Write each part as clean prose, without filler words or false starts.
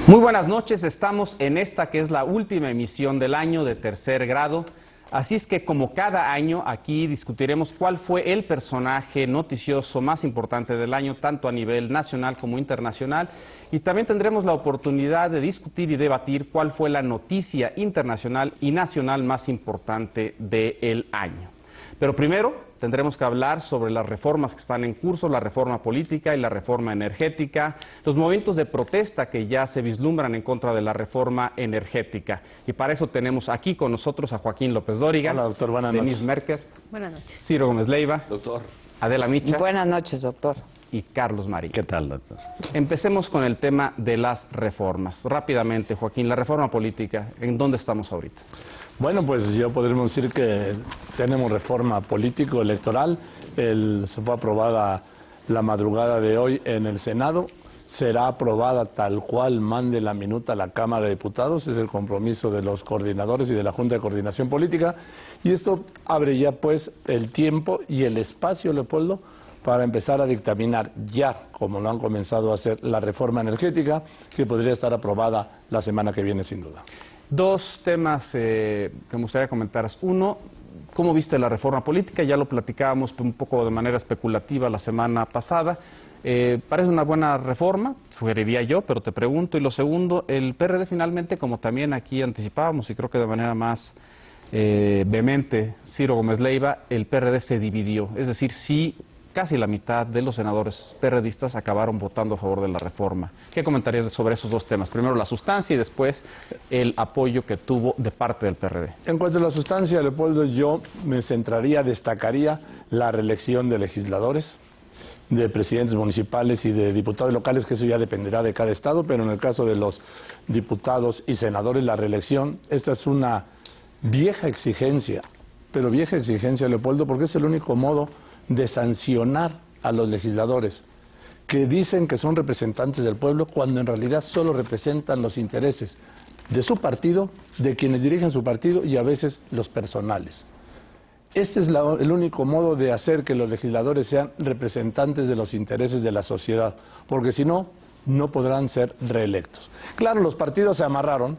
Muy buenas noches, estamos en esta que es la última emisión del año de tercer grado, así es que como cada año aquí discutiremos cuál fue el personaje noticioso más importante del año, tanto a nivel nacional como internacional, y también tendremos la oportunidad de discutir y debatir cuál fue la noticia internacional y nacional más importante del año. Pero primero tendremos que hablar sobre las reformas que están en curso, la reforma política y la reforma energética, los movimientos de protesta que ya se vislumbran en contra de la reforma energética. Y para eso tenemos aquí con nosotros a Joaquín López Dóriga. Hola, doctor, buenas noches. Denise Merker. Buenas noches. Ciro Gómez Leiva. Doctor. Adela Micha. Buenas noches, doctor. Y Carlos Marín. ¿Qué tal, doctor? Empecemos con el tema de las reformas. Rápidamente, Joaquín, la reforma política, ¿en dónde estamos ahorita? Bueno, pues ya podremos decir que tenemos reforma político-electoral. Se fue aprobada la madrugada de hoy en el Senado. Será aprobada tal cual mande la minuta a la Cámara de Diputados. Es el compromiso de los coordinadores y de la Junta de Coordinación Política. Y esto abre ya pues el tiempo y el espacio, Leopoldo, para empezar a dictaminar ya, como lo han comenzado a hacer, la reforma energética, que podría estar aprobada la semana que viene sin duda. Dos temas que me gustaría comentaras. Uno, ¿cómo viste la reforma política? Ya lo platicábamos un poco de manera especulativa la semana pasada. Parece una buena reforma, sugeriría yo, pero te pregunto. Y lo segundo, el PRD finalmente, como también aquí anticipábamos y creo que de manera más vehemente Ciro Gómez Leiva, el PRD se dividió. Es decir, sí, casi la mitad de los senadores PRDistas acabaron votando a favor de la reforma. ¿Qué comentarías sobre esos dos temas? Primero la sustancia y después el apoyo que tuvo de parte del PRD. En cuanto a la sustancia, Leopoldo, yo me centraría, destacaría la reelección de legisladores, de presidentes municipales y de diputados locales, que eso ya dependerá de cada estado, pero en el caso de los diputados y senadores, la reelección, esta es una vieja exigencia, pero vieja exigencia, Leopoldo, porque es el único modo de sancionar a los legisladores que dicen que son representantes del pueblo cuando en realidad solo representan los intereses de su partido, de quienes dirigen su partido y a veces los personales. Este es el único modo de hacer que los legisladores sean representantes de los intereses de la sociedad, porque si no, no podrán ser reelectos. Claro, los partidos se amarraron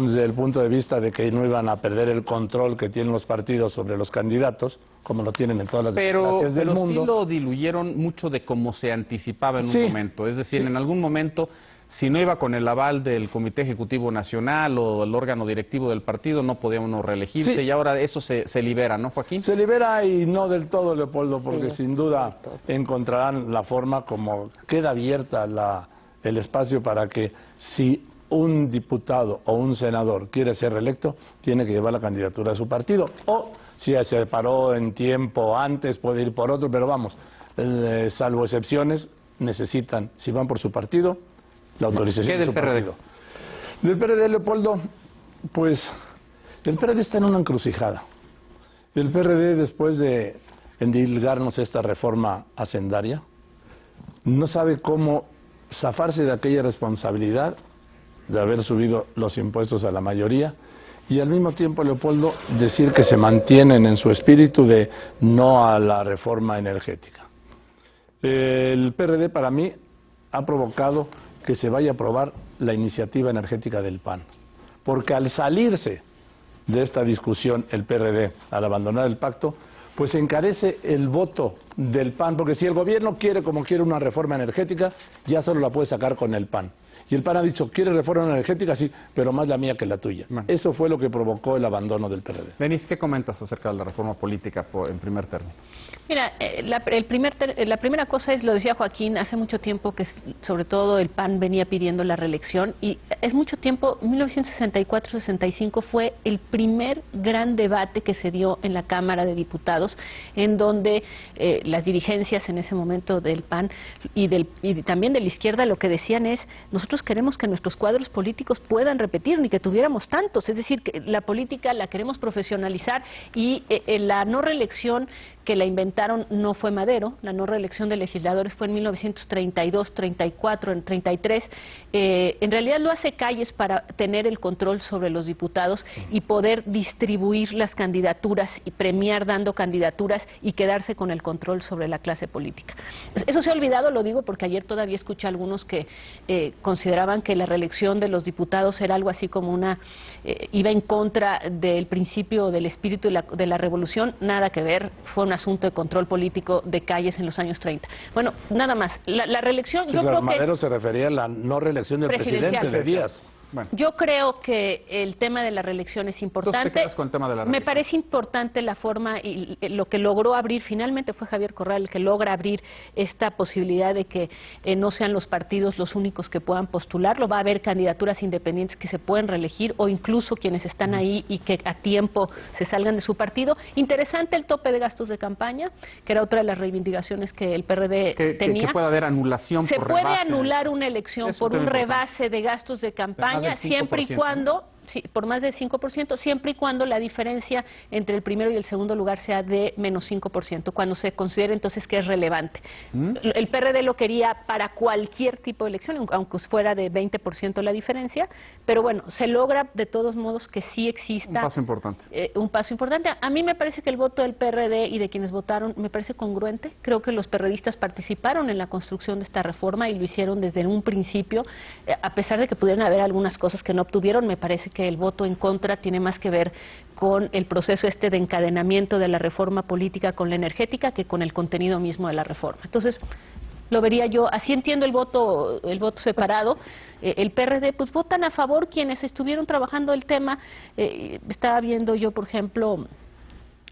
desde el punto de vista de que no iban a perder el control que tienen los partidos sobre los candidatos, como lo tienen en todas las democracias del mundo. Pero sí lo diluyeron mucho de cómo se anticipaba en un momento. Es decir, en algún momento, si no iba con el aval del Comité Ejecutivo Nacional o el órgano directivo del partido, no podía uno reelegirse, y ahora eso se libera, ¿no, Joaquín? Se libera y no del todo, Leopoldo, porque sin duda encontrarán la forma, como queda abierta el espacio para que si un diputado o un senador quiere ser reelecto, tiene que llevar la candidatura de su partido, o si se paró en tiempo antes, puede ir por otro, pero vamos, salvo excepciones, necesitan, si van por su partido, la autorización de su partido. Del PRD, Leopoldo, pues el PRD está en una encrucijada. El PRD, después de endilgarnos esta reforma hacendaria, no sabe cómo zafarse de aquella responsabilidad de haber subido los impuestos a la mayoría y al mismo tiempo, Leopoldo, decir que se mantienen en su espíritu de no a la reforma energética. El PRD para mí ha provocado que se vaya a aprobar la iniciativa energética del PAN, porque al salirse de esta discusión el PRD, al abandonar el pacto, pues encarece el voto del PAN, porque si el gobierno quiere, como quiere, una reforma energética, ya solo la puede sacar con el PAN. Y el PAN ha dicho, ¿quiere reforma energética? Sí, pero más la mía que la tuya. Eso fue lo que provocó el abandono del PRD. Denise, ¿qué comentas acerca de la reforma política en primer término? Mira, la primera cosa es, lo decía Joaquín, hace mucho tiempo que sobre todo el PAN venía pidiendo la reelección y es mucho tiempo, 1964-65 fue el primer gran debate que se dio en la Cámara de Diputados, en donde las dirigencias en ese momento del PAN y también de la izquierda lo que decían es, nosotros queremos que nuestros cuadros políticos puedan repetir, ni que tuviéramos tantos, es decir, que la política la queremos profesionalizar y la no reelección que la inventaron no fue Madero, la no reelección de legisladores fue en 1932, 34, en 33, en realidad lo hace Calles para tener el control sobre los diputados y poder distribuir las candidaturas y premiar dando candidaturas y quedarse con el control control sobre la clase política. Eso se ha olvidado, lo digo porque ayer todavía escuché a algunos que consideraban que la reelección de los diputados era algo así como iba en contra del principio, del espíritu de la revolución. Nada que ver, fue un asunto de control político de calles en los años 30. Bueno, nada más, la reelección, Sí, yo creo que... Madero se refería a la no reelección del presidente de Díaz. Bueno. Yo creo que el tema de la reelección es importante. Entonces, ¿te quedas con el tema de la reelección? Me parece importante la forma y lo que logró abrir, finalmente fue Javier Corral el que logra abrir esta posibilidad de que no sean los partidos los únicos que puedan postularlo. Va a haber candidaturas independientes que se pueden reelegir o incluso quienes están ahí y que a tiempo se salgan de su partido. Interesante el tope de gastos de campaña, que era otra de las reivindicaciones que el PRD tenía. Que pueda haber anulación Se por puede rebase. anular una elección por un rebase de gastos de campaña, siempre y cuando, sí, por más del 5%, siempre y cuando la diferencia entre el primero y el segundo lugar sea de menos 5%, cuando se considere entonces que es relevante. El PRD lo quería para cualquier tipo de elección, aunque fuera de 20% la diferencia, pero bueno, se logra de todos modos que sí exista... Un paso importante. Un paso importante. A mí me parece que el voto del PRD y de quienes votaron me parece congruente. Creo que los perredistas participaron en la construcción de esta reforma y lo hicieron desde un principio, a pesar de que pudieran haber algunas cosas que no obtuvieron. Me parece que el voto en contra tiene más que ver con el proceso de encadenamiento de la reforma política con la energética que con el contenido mismo de la reforma. Entonces, lo vería yo, así entiendo el voto separado. El PRD, pues votan a favor quienes estuvieron trabajando el tema. Estaba viendo yo, por ejemplo,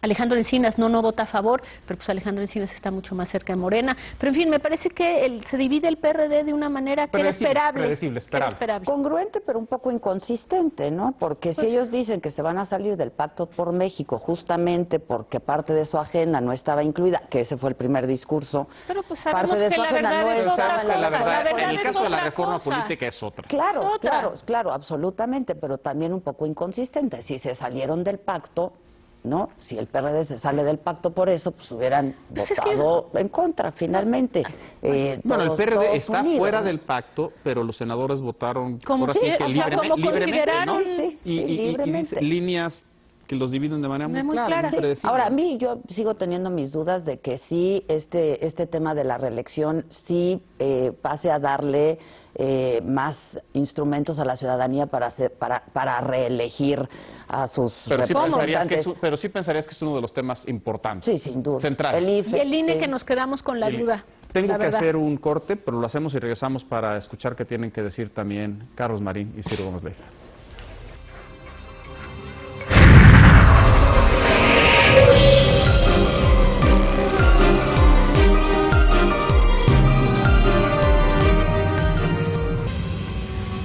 Alejandro Encinas no vota a favor, pero pues Alejandro Encinas está mucho más cerca de Morena. Pero en fin, me parece que se divide el PRD de una manera que era esperable. Predecible, esperable. Congruente, pero un poco inconsistente, ¿no? Porque si ellos dicen que se van a salir del Pacto por México justamente porque parte de su agenda no estaba incluida, que ese fue el primer discurso, pero pues parte de su agenda no estaba en la verdad, en el es caso de la otra reforma cosa. política es otra. Claro, absolutamente, pero también un poco inconsistente. Si se salieron del pacto, ¿no? Si el PRD se sale del pacto por eso, pues hubieran votado en contra, finalmente. Bueno, el PRD está unidos, fuera ¿no? del pacto, pero los senadores votaron Como ahora sí que o sea, como libremente, ¿no? consideraron, Y libremente. dice líneas que los dividen de manera muy clara. Sí. Ahora, a mí yo sigo teniendo mis dudas de que sí este tema de la reelección sí pase a darle más instrumentos a la ciudadanía para reelegir a sus representantes. Pero sí pensarías que es uno de los temas importantes. Sí, sin duda. Centrales. El IFE, y el INE sí. que nos quedamos con la duda. Tengo que hacer un corte, pero lo hacemos y regresamos para escuchar qué tienen que decir también Carlos Marín y Ciro Gómez Leiva.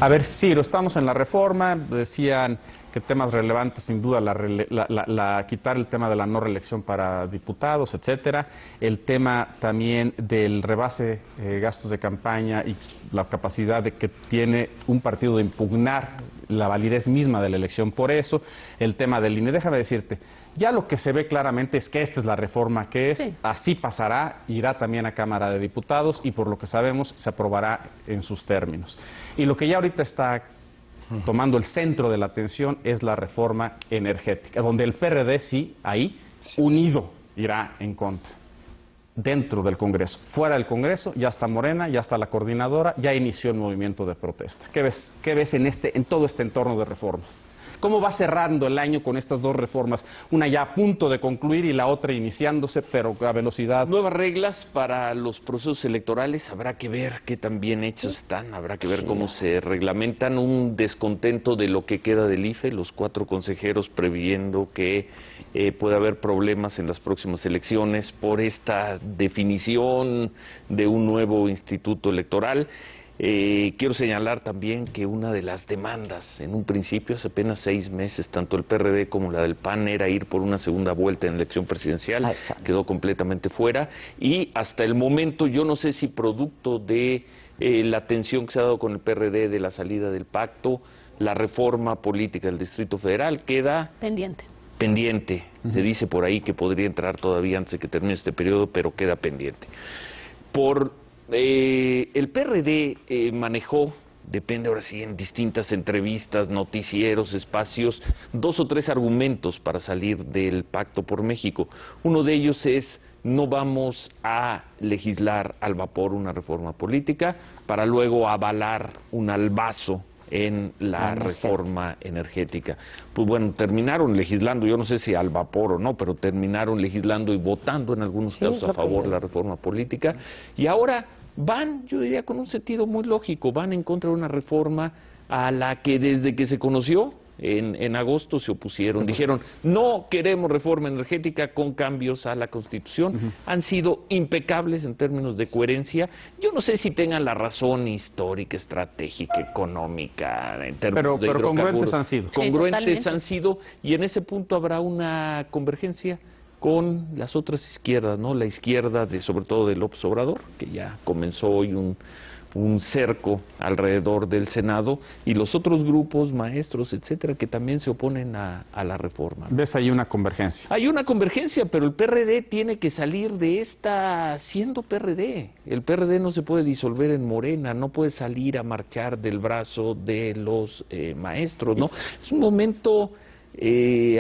A ver, Ciro, estamos en la reforma, decían que temas relevantes, sin duda, quitar el tema de la no reelección para diputados, etcétera, el tema también del rebase gastos de campaña y la capacidad de que tiene un partido de impugnar la validez misma de la elección por eso, el tema del INE. Déjame decirte, ya lo que se ve claramente es que esta es la reforma que es, sí. Así pasará, irá también a Cámara de Diputados y por lo que sabemos se aprobará en sus términos. Y lo que ya ahorita está tomando el centro de la atención es la reforma energética, donde el PRD sí, ahí, unido, irá en contra. Dentro del Congreso. Fuera del Congreso ya está Morena, ya está la coordinadora, ya inició el movimiento de protesta. ¿Qué ves en todo este entorno de reformas? ¿Cómo va cerrando el año con estas dos reformas? Una ya a punto de concluir y la otra iniciándose, pero a velocidad. Nuevas reglas para los procesos electorales, habrá que ver qué tan bien hechos están, habrá que ver cómo se reglamentan. Un descontento de lo que queda del IFE, los 4 consejeros previendo que puede haber problemas en las próximas elecciones por esta definición de un nuevo instituto electoral. Quiero señalar también que una de las demandas en un principio, hace apenas 6 meses, tanto el PRD como la del PAN, era ir por una segunda vuelta en la elección presidencial, quedó completamente fuera y hasta el momento yo no sé si producto de la tensión que se ha dado con el PRD de la salida del pacto, la reforma política del Distrito Federal queda pendiente. Se dice por ahí que podría entrar todavía antes de que termine este periodo, pero queda pendiente. El PRD manejó, depende ahora sí, en distintas entrevistas, noticieros, espacios, 2 o 3 argumentos para salir del Pacto por México. Uno de ellos es no vamos a legislar al vapor una reforma política para luego avalar un albazo en la reforma energética. Pues bueno, terminaron legislando, yo no sé si al vapor o no, pero terminaron legislando y votando en algunos casos a favor de la reforma política, y ahora van, yo diría, con un sentido muy lógico, van en contra de una reforma a la que desde que se conoció en agosto se opusieron, dijeron no queremos reforma energética con cambios a la Constitución. Han sido impecables en términos de coherencia. Yo no sé si tengan la razón histórica, estratégica, económica, en términos de pero congruentes han sido. Congruentes han sido, y en ese punto habrá una convergencia con las otras izquierdas, ¿no? La izquierda sobre todo de López Obrador, que ya comenzó hoy un cerco alrededor del Senado, y los otros grupos, maestros, etcétera, que también se oponen a la reforma. ¿Ves ahí una convergencia? Hay una convergencia, pero el PRD tiene que salir de esta siendo PRD. El PRD no se puede disolver en Morena, no puede salir a marchar del brazo de los maestros, ¿no? Es un momento...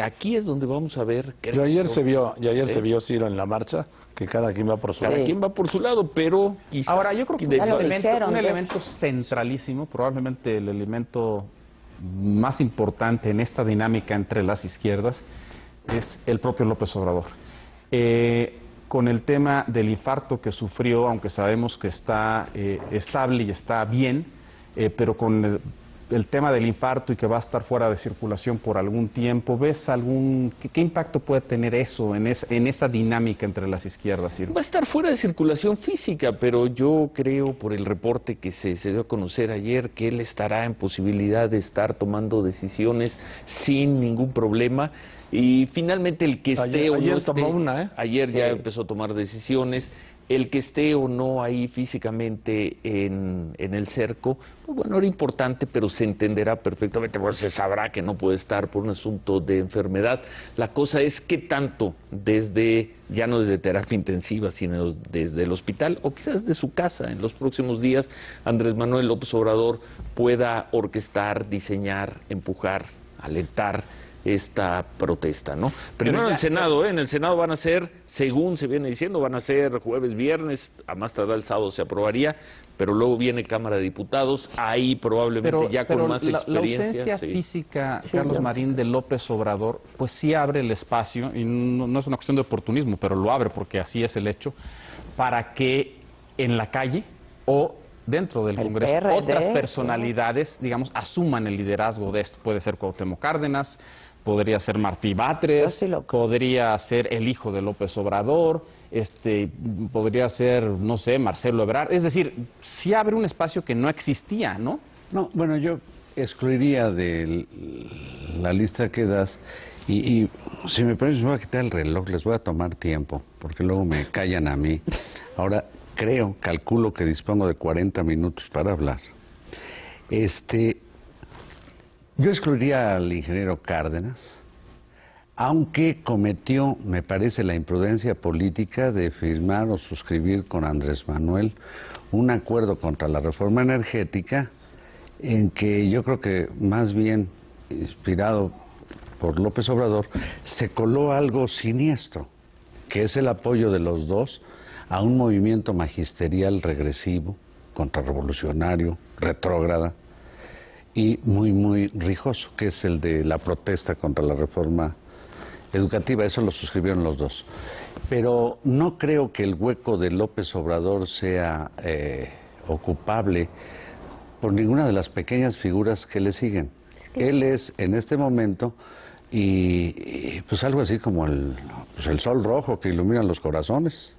aquí es donde vamos a ver... Y ayer se vio, Ciro, en la marcha, que cada quien va por su lado. Cada quien va por su lado, pero quizá... Ahora, yo creo que dijeron, un elemento centralísimo, probablemente el elemento más importante en esta dinámica entre las izquierdas, es el propio López Obrador. Con el tema del infarto que sufrió, aunque sabemos que está estable y está bien, pero con el tema del infarto y que va a estar fuera de circulación por algún tiempo, ¿ves qué impacto puede tener eso en esa dinámica entre las izquierdas? Va a estar fuera de circulación física, pero yo creo, por el reporte que se dio a conocer ayer, que él estará en posibilidad de estar tomando decisiones sin ningún problema. Y finalmente el que esté o no esté, ayer ya empezó a tomar decisiones. El que esté o no ahí físicamente en el cerco, pues bueno, era importante, pero se entenderá perfectamente, bueno, se sabrá que no puede estar por un asunto de enfermedad. La cosa es qué tanto ya no desde terapia intensiva, sino desde el hospital, o quizás desde su casa, en los próximos días, Andrés Manuel López Obrador pueda orquestar, diseñar, empujar, alentar esta protesta, ¿no? Primero en el Senado, en el Senado van a ser, según se viene diciendo, van a ser jueves, viernes, a más tardar el sábado se aprobaría, pero luego viene Cámara de Diputados, ahí probablemente con más experiencia. La ausencia física, Carlos Marín, de López Obrador, pues sí abre el espacio, y no es una cuestión de oportunismo, pero lo abre porque así es el hecho, para que en la calle o dentro del Congreso PRD, otras personalidades, digamos, asuman el liderazgo de esto. Puede ser Cuauhtémoc Cárdenas, podría ser Martí Batres, podría ser el hijo de López Obrador, podría ser, no sé, Marcelo Ebrard. Es decir, sí abre un espacio que no existía, ¿no? No, bueno, yo excluiría de la lista que das, y si me permiten, me voy a quitar el reloj, les voy a tomar tiempo, porque luego me callan a mí. Ahora, calculo que dispongo de 40 minutos para hablar. Yo excluiría al ingeniero Cárdenas, aunque cometió, me parece, la imprudencia política de firmar o suscribir con Andrés Manuel un acuerdo contra la reforma energética, en que yo creo que más bien inspirado por López Obrador, se coló algo siniestro, que es el apoyo de los dos a un movimiento magisterial regresivo, contrarrevolucionario, retrógrada y muy, muy rijoso, que es el de la protesta contra la reforma educativa. Eso lo suscribieron los dos. Pero no creo que el hueco de López Obrador sea ocupable por ninguna de las pequeñas figuras que le siguen. Él es, en este momento, y pues algo así como el sol rojo que ilumina los corazones.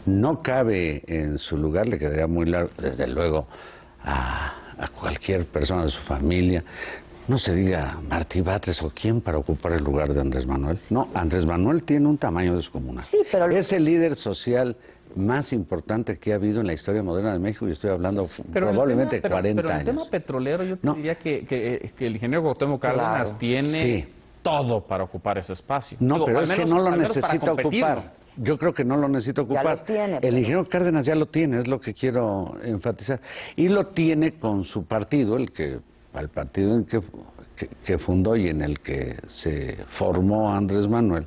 No cabe en su lugar, le quedaría muy largo, desde luego, a cualquier persona de su familia, no se diga Martí Batres o quién para ocupar el lugar de Andrés Manuel. No, Andrés Manuel tiene un tamaño descomunal. Sí, pero es el líder social más importante que ha habido en la historia moderna de México, y estoy hablando probablemente 40 años. Pero en el tema petrolero yo te diría que el ingeniero Cuauhtémoc Cárdenas tiene todo para ocupar ese espacio. No, pero es que no lo necesita ocupar. Yo creo que no lo necesita ocupar. El ingeniero Cárdenas ya lo tiene, es lo que quiero enfatizar. Y lo tiene con su partido, el partido en que fundó y en el que se formó Andrés Manuel,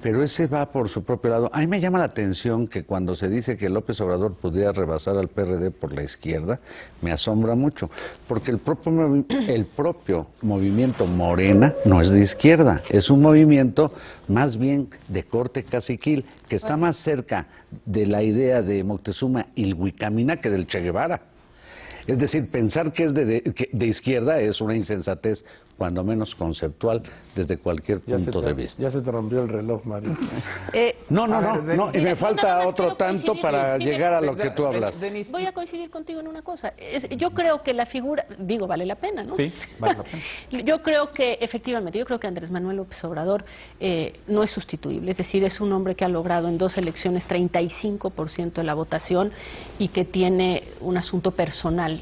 pero ese va por su propio lado. A mí me llama la atención que cuando se dice que López Obrador podría rebasar al PRD por la izquierda, me asombra mucho, porque el propio movimiento Morena no es de izquierda, es un movimiento más bien de corte caciquil, que está más cerca de la idea de Moctezuma Ilhuicamina que del Che Guevara. Es decir, pensar que es de izquierda es una insensatez, cuando menos conceptual, desde cualquier punto de vista. Ya se te rompió el reloj, María. No, y me falta otro tanto para llegar a lo que tú hablas. Voy a coincidir contigo en una cosa. Yo creo que la figura, vale la pena, ¿no? Sí, vale la pena. Yo creo que, efectivamente, Andrés Manuel López Obrador no es sustituible. Es decir, es un hombre que ha logrado en 2 elecciones 35% de la votación y que tiene un asunto personal.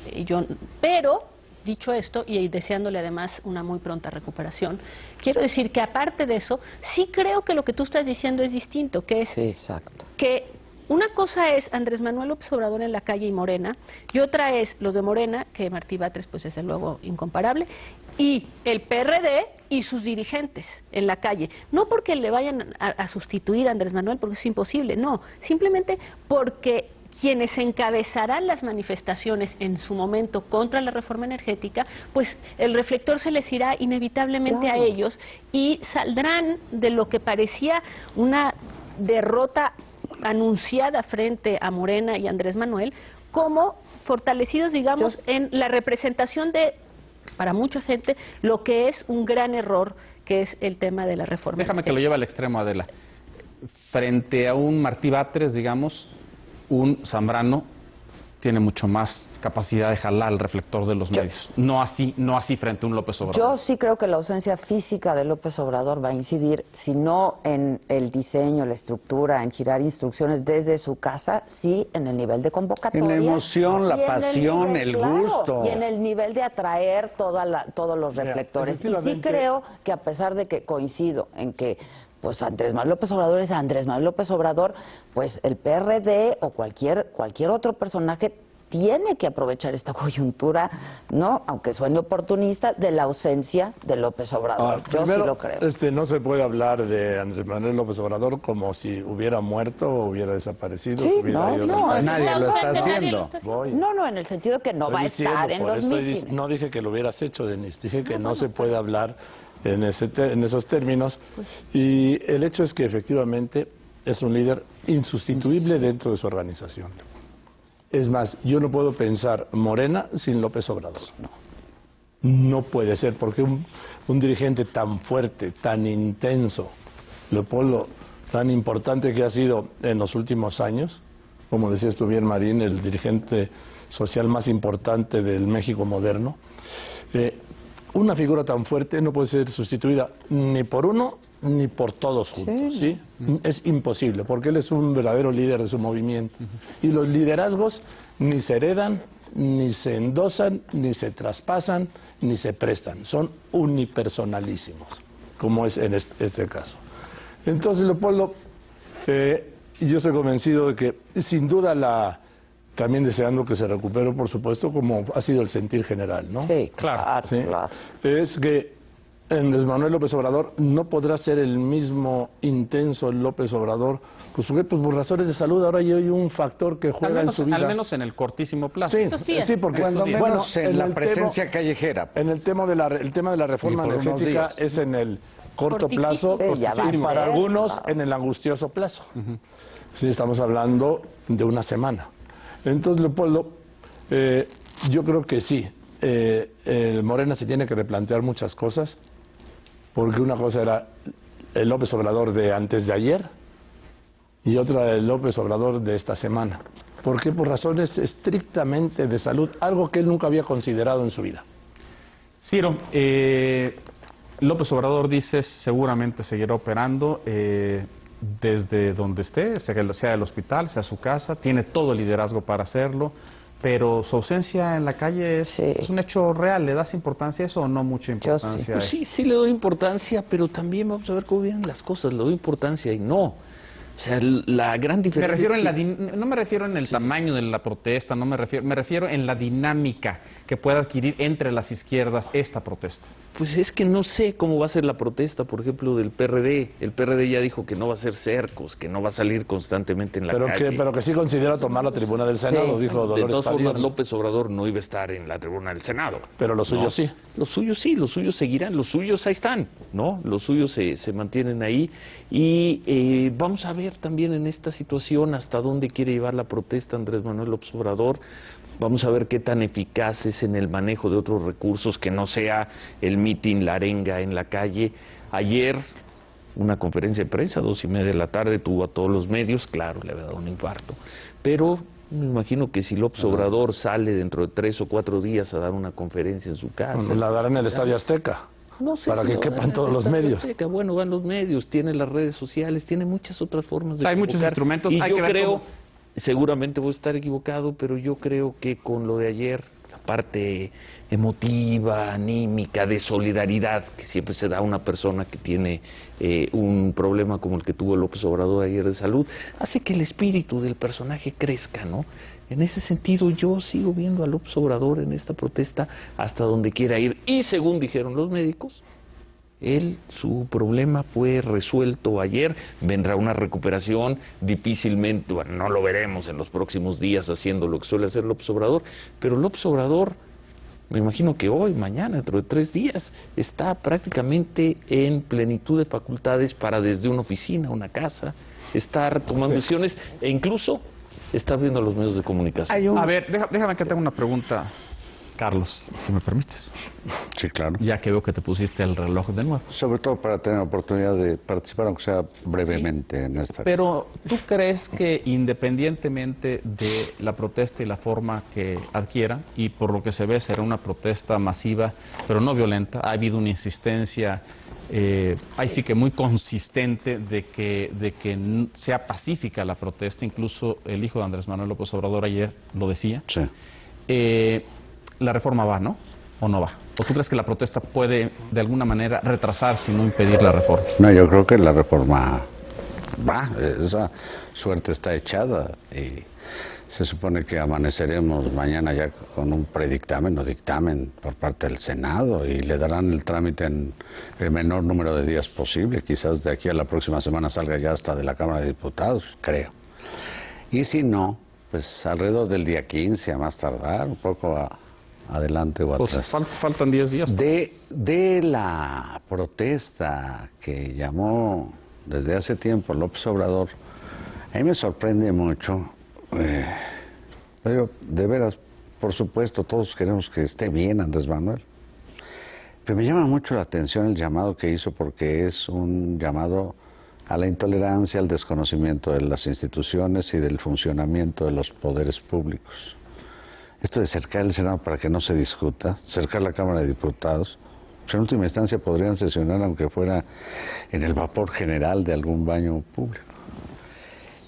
Pero, dicho esto, y deseándole además una muy pronta recuperación, quiero decir que aparte de eso, sí creo que lo que tú estás diciendo es distinto, que es Sí, exacto. que una cosa es Andrés Manuel López Obrador en la calle y Morena, y otra es los de Morena, que Martí Batres pues desde luego incomparable, y el PRD y sus dirigentes en la calle. No porque le vayan a sustituir a Andrés Manuel, porque es imposible, no, simplemente porque quienes encabezarán las manifestaciones en su momento contra la reforma energética, pues el reflector se les irá inevitablemente a ellos y saldrán de lo que parecía una derrota anunciada frente a Morena y Andrés Manuel, como fortalecidos, digamos, en la representación de, para mucha gente, lo que es un gran error, que es el tema de la reforma Déjame que lo lleve al extremo, Adela. Frente a un Martí Batres, digamos, un Zambrano tiene mucho más capacidad de jalar el reflector de los medios. No así frente a un López Obrador. Yo sí creo que la ausencia física de López Obrador va a incidir, si no en el diseño, la estructura, en girar instrucciones desde su casa, sí en el nivel de convocatoria. En la emoción, la pasión, el gusto. Y en el nivel de atraer todos los reflectores. Y sí creo que a pesar de que coincido en que pues Andrés Manuel López Obrador es Andrés Manuel López Obrador, pues el PRD o cualquier otro personaje tiene que aprovechar esta coyuntura, ¿no? Aunque suene oportunista, de la ausencia de López Obrador. Yo primero, sí lo creo. No se puede hablar de Andrés Manuel López Obrador como si hubiera muerto o hubiera desaparecido. Sí, nadie lo está haciendo. No, en el sentido de que no va a estar en los mítines. No dije que lo hubieras hecho, Denise, dije que no se puede hablar en esos términos. Y el hecho es que efectivamente es un líder insustituible dentro de su organización. Es más, yo no puedo pensar Morena sin López Obrador. No puede ser, porque un dirigente tan fuerte, tan intenso, Leopoldo, tan importante que ha sido en los últimos años, como decías tú bien, Marín, el dirigente social más importante del México moderno, una figura tan fuerte no puede ser sustituida ni por uno ni por todos juntos, ¿sí? Es imposible, porque él es un verdadero líder de su movimiento. Y los liderazgos ni se heredan, ni se endosan, ni se traspasan, ni se prestan. Son unipersonalísimos, como es en este caso. Entonces, Leopoldo, yo estoy convencido de que, sin duda, también deseando que se recupere, por supuesto, como ha sido el sentir general, ¿no? Sí, claro. ¿Sí? Es que Andrés Manuel López Obrador no podrá ser el mismo intenso López Obrador, pues por razones de salud. Ahora hay un factor que juega en su vida. Al menos en el cortísimo plazo. Sí, porque cuando menos en la presencia callejera. En el tema de la reforma energética es en el corto plazo, y para algunos en el angustioso plazo. Sí, estamos hablando de una semana. Entonces, Leopoldo, yo creo que sí, el Morena se tiene que replantear muchas cosas, porque una cosa era el López Obrador de antes de ayer y otra el López Obrador de esta semana. ¿Por qué? Por razones estrictamente de salud, algo que él nunca había considerado en su vida. Ciro, López Obrador, dices, seguramente seguirá operando desde donde esté, sea el hospital, sea su casa, tiene todo el liderazgo para hacerlo, pero su ausencia en la calle es un hecho real. ¿Le das importancia a eso o no mucha importancia? Pues sí le doy importancia, pero también vamos a ver cómo vienen las cosas. Le doy importancia y no. O sea, la gran diferencia... Me refiero no me refiero en el tamaño de la protesta, me refiero en la dinámica que pueda adquirir entre las izquierdas esta protesta. Pues es que no sé cómo va a ser la protesta, por ejemplo, del PRD. El PRD ya dijo que no va a hacer cercos, que no va a salir constantemente en la calle. Pero que sí considera tomar la tribuna del Senado, dijo Dolores De todas Padilla. formas, López Obrador no iba a estar en la tribuna del Senado. Pero los suyos sí. Los suyos sí, los suyos seguirán, los suyos ahí están, ¿no? Los suyos se mantienen ahí. Y vamos a ver también en esta situación hasta dónde quiere llevar la protesta Andrés Manuel López Obrador. Vamos a ver qué tan eficaz es en el manejo de otros recursos, que no sea el mitin, la arenga en la calle. Ayer, una conferencia de prensa, 2:30 de la tarde, tuvo a todos los medios, claro, le había dado un infarto. Pero me imagino que si López Obrador sale dentro de 3 o 4 días a dar una conferencia en su casa... La dará en el Estadio Azteca. No sé para si que quepan todos los medios. Azteca. Bueno, van los medios, tiene las redes sociales, tiene muchas otras formas de Hay muchos instrumentos. Y hay yo que ver creo, cómo... seguramente voy a estar equivocado, pero yo creo que con lo de ayer, la parte emotiva, anímica, de solidaridad, que siempre se da a una persona que tiene un problema como el que tuvo López Obrador ayer de salud, hace que el espíritu del personaje crezca, ¿no? En ese sentido, yo sigo viendo a López Obrador en esta protesta hasta donde quiera ir. Y según dijeron los médicos, su problema fue resuelto ayer, vendrá una recuperación, difícilmente, bueno, no lo veremos en los próximos días haciendo lo que suele hacer López Obrador, pero López Obrador, me imagino que hoy, mañana, dentro de 3 días, está prácticamente en plenitud de facultades para desde una oficina, una casa, estar tomando decisiones e incluso estar viendo los medios de comunicación. A ver, déjame que tenga una pregunta, Carlos, si me permites. Sí, claro. Ya que veo que te pusiste el reloj de nuevo. Sobre todo para tener la oportunidad de participar, aunque sea brevemente, en esta... Pero, ¿tú crees que independientemente de la protesta y la forma que adquiera, y por lo que se ve será una protesta masiva, pero no violenta, ha habido una insistencia, ahí sí que muy consistente de que sea pacífica la protesta, incluso el hijo de Andrés Manuel López Obrador ayer lo decía? Sí. La reforma va, ¿no? ¿O no va? ¿O tú crees que la protesta puede, de alguna manera, retrasarse y no impedir la reforma? No, yo creo que la reforma va. Esa suerte está echada y se supone que amaneceremos mañana ya con un predictamen o dictamen por parte del Senado y le darán el trámite en el menor número de días posible. Quizás de aquí a la próxima semana salga ya hasta de la Cámara de Diputados, creo. Y si no, pues alrededor del día 15 a más tardar, un poco adelante o atrás. Pues faltan 10 días. De la protesta que llamó desde hace tiempo López Obrador, a mí me sorprende mucho, pero de veras, por supuesto, todos queremos que esté bien Andrés Manuel, pero me llama mucho la atención el llamado que hizo, porque es un llamado a la intolerancia, al desconocimiento de las instituciones y del funcionamiento de los poderes públicos. Esto de cercar el Senado para que no se discuta, cercar la Cámara de Diputados, pues en última instancia podrían sesionar aunque fuera en el vapor general de algún baño público.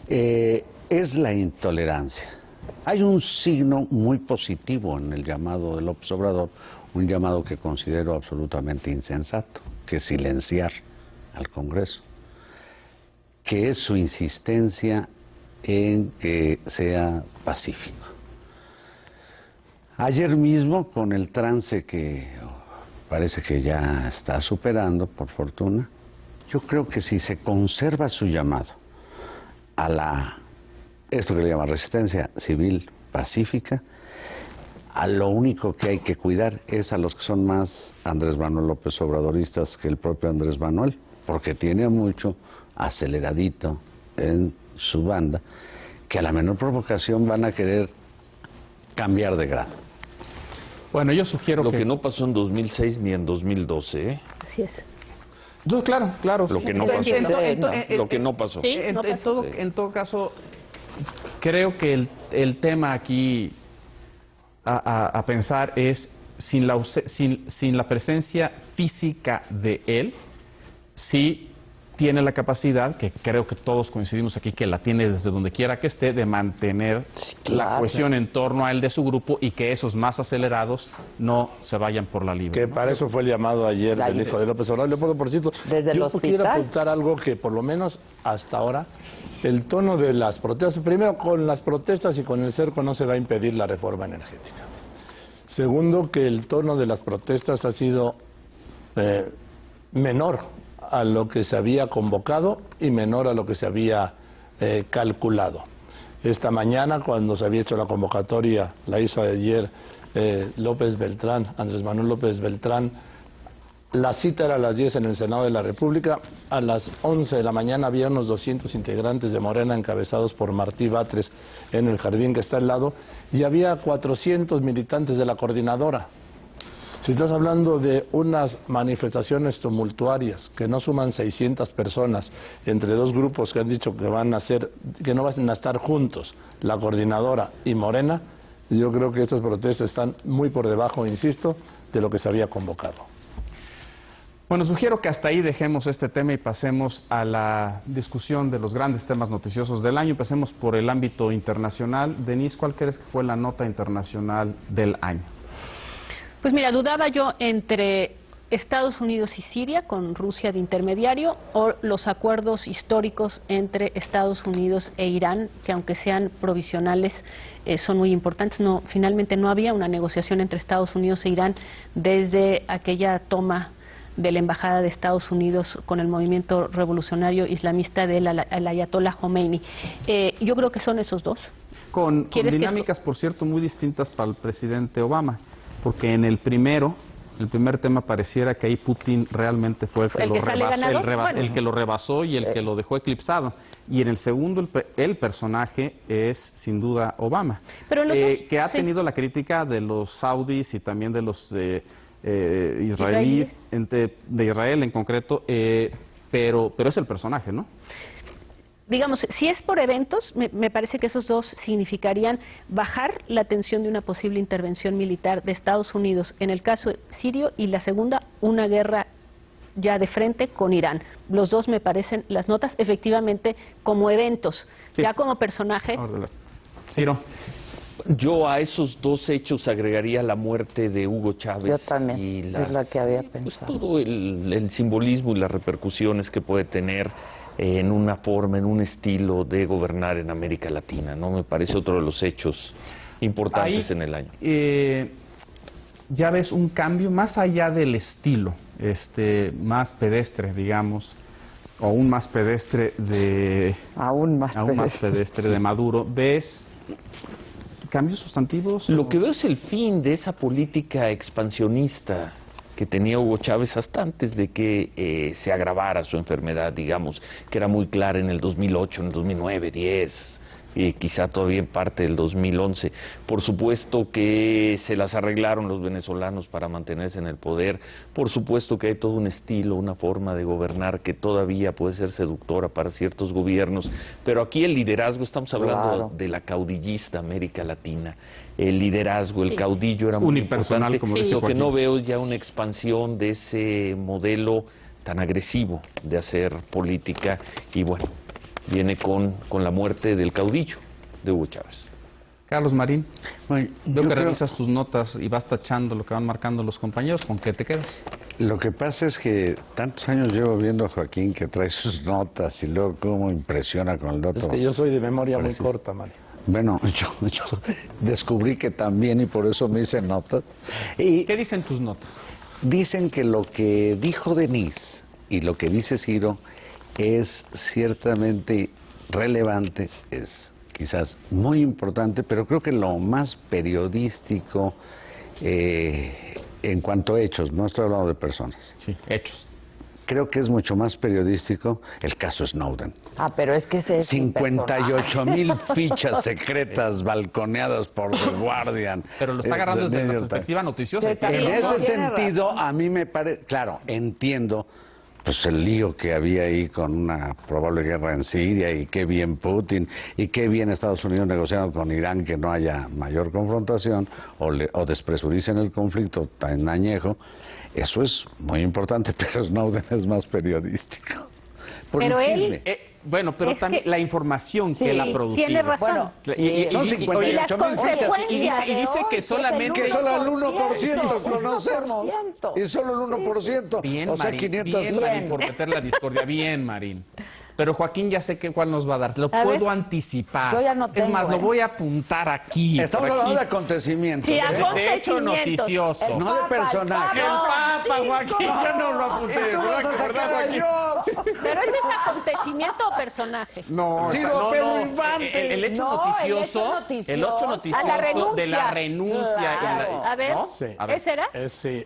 Es la intolerancia. Hay un signo muy positivo en el llamado de López Obrador, un llamado que considero absolutamente insensato, que es silenciar al Congreso, que es su insistencia en que sea pacífico. Ayer mismo, con el trance que parece que ya está superando, por fortuna, yo creo que si se conserva su llamado a esto que le llama resistencia civil pacífica, a lo único que hay que cuidar es a los que son más Andrés Manuel López Obradoristas que el propio Andrés Manuel, porque tiene mucho aceleradito en su banda, que a la menor provocación van a querer cambiar de grado. Bueno, yo sugiero lo que no pasó en 2006 ni en 2012, ¿eh? Así es. No, claro. Lo que no pasó. Lo que no pasó. Sí, En todo caso, creo que el tema aquí a pensar es sin la presencia física de él, sí tiene la capacidad, que creo que todos coincidimos aquí, que la tiene desde donde quiera que esté, de mantener la cohesión en torno a él de su grupo y que esos más acelerados no se vayan por la libre. Que para eso fue el llamado ayer del hijo de López Obrador. Leopoldo, por cierto, desde el yo hospital. quiero apuntar algo que por lo menos hasta ahora, el tono de las protestas, primero con las protestas y con el cerco no se va a impedir la reforma energética. Segundo, que el tono de las protestas ha sido menor a lo que se había convocado y menor a lo que se había calculado. Esta mañana, cuando se había hecho la convocatoria, la hizo ayer Andrés Manuel López Beltrán, la cita era a las 10 en el Senado de la República. A las 11 de la mañana había unos 200 integrantes de Morena encabezados por Martí Batres en el jardín que está al lado, y había 400 militantes de la coordinadora. Si estás hablando de unas manifestaciones tumultuarias que no suman 600 personas entre dos grupos que han dicho que no van a estar juntos, la coordinadora y Morena, yo creo que estas protestas están muy por debajo, insisto, de lo que se había convocado. Bueno, sugiero que hasta ahí dejemos este tema y pasemos a la discusión de los grandes temas noticiosos del año. Empecemos por el ámbito internacional. Denise, ¿cuál crees que fue la nota internacional del año? Pues mira, dudaba yo entre Estados Unidos y Siria, con Rusia de intermediario, o los acuerdos históricos entre Estados Unidos e Irán, que aunque sean provisionales, son muy importantes. Finalmente no había una negociación entre Estados Unidos e Irán desde aquella toma de la embajada de Estados Unidos con el movimiento revolucionario islamista del Ayatollah Khomeini. Yo creo que son esos dos. Con dinámicas, por cierto, muy distintas para el presidente Obama, porque en el primer tema pareciera que ahí Putin realmente fue el que lo rebasó y el que lo dejó eclipsado. Y en el segundo, el personaje es sin duda Obama, que ha tenido la crítica de los saudis y también de los israelíes, de Israel en concreto, pero es el personaje, ¿no? Digamos, si es por eventos, me parece que esos dos significarían bajar la tensión de una posible intervención militar de Estados Unidos en el caso sirio, y la segunda, una guerra ya de frente con Irán. Los dos me parecen, las notas, efectivamente, como eventos, sí. Ya como personaje. Ciro. Yo a esos dos hechos agregaría la muerte de Hugo Chávez. Yo también, es la que había pensado. Pues todo el simbolismo y las repercusiones que puede tener en una forma, en un estilo de gobernar en América Latina, ¿no? Me parece otro de los hechos importantes en el año. Ya ves un cambio más allá del estilo, más pedestre, digamos, o aún más pedestre de Maduro. ¿Ves cambios sustantivos? Lo que veo es el fin de esa política expansionista que tenía Hugo Chávez hasta antes de que se agravara su enfermedad, digamos, que era muy clara en el 2008, en el 2009, 10, y quizá todavía en parte del 2011. Por supuesto que se las arreglaron los venezolanos para mantenerse en el poder. Por supuesto que hay todo un estilo, una forma de gobernar que todavía puede ser seductora para ciertos gobiernos. Pero aquí el liderazgo, estamos hablando de la caudillista América Latina. El liderazgo, el caudillo era muy importante. Como lo que no veo es ya una expansión de ese modelo tan agresivo de hacer política. Y bueno, viene con la muerte del caudillo de Hugo Chávez. Carlos Marín, veo que revisas tus notas y vas tachando lo que van marcando los compañeros. ¿Con qué te quedas? Lo que pasa es que tantos años llevo viendo a Joaquín que trae sus notas y luego cómo impresiona con el dato. Es que yo soy de memoria muy corta, Mario. Bueno, yo descubrí que también, y por eso me hice notas. Y ¿qué dicen tus notas? Dicen que lo que dijo Denise y lo que dice Ciro es ciertamente relevante, es quizás muy importante, pero creo que lo más periodístico en cuanto a hechos, no estoy hablando de personas. Sí, hechos. Creo que es mucho más periodístico el caso Snowden. Pero es que ese es 58,000 fichas secretas balconeadas por The Guardian. Pero lo está agarrando desde la perspectiva noticiosa. En ese sentido, a mí me parece, claro, entiendo pues el lío que había ahí con una probable guerra en Siria, y qué bien Putin, y qué bien Estados Unidos negociando con Irán que no haya mayor confrontación o despresuricen el conflicto tan añejo. Eso es muy importante, pero Snowden es más periodístico. por Pero el él- chisme. Bueno, pero Es también que- la información Sí, que él ha producido. Tiene razón. Bueno, Son y- 58 las mil consecuencias fichas. y dice que solamente- Que solo el 1% 1%. conocemos. Y solo el 1%. Bien, O sea, Marín, 500 bien, Marín, por meter la discordia. Bien, Marín. Pero Joaquín ya sé cuál nos va a dar. Lo A puedo ver. anticipar. Yo ya no Es tengo, más, lo voy a apuntar aquí. Estamos por hablando de aquí. acontecimientos. Sí, ¿eh? De hecho noticioso. El No de Papa, personaje. El Papa, Joaquín, yo no lo apunté. Y tú ¿verdad vas que a verdad, sacar a Joaquín? yo. ¿Pero ese es acontecimiento o personaje? No, Sí, no, Pedro no. Infante. El hecho No, noticioso, el hecho noticioso A la renuncia. de la renuncia. Claro. A ver, ¿no? Sí. A ver. ¿ese era? Sí,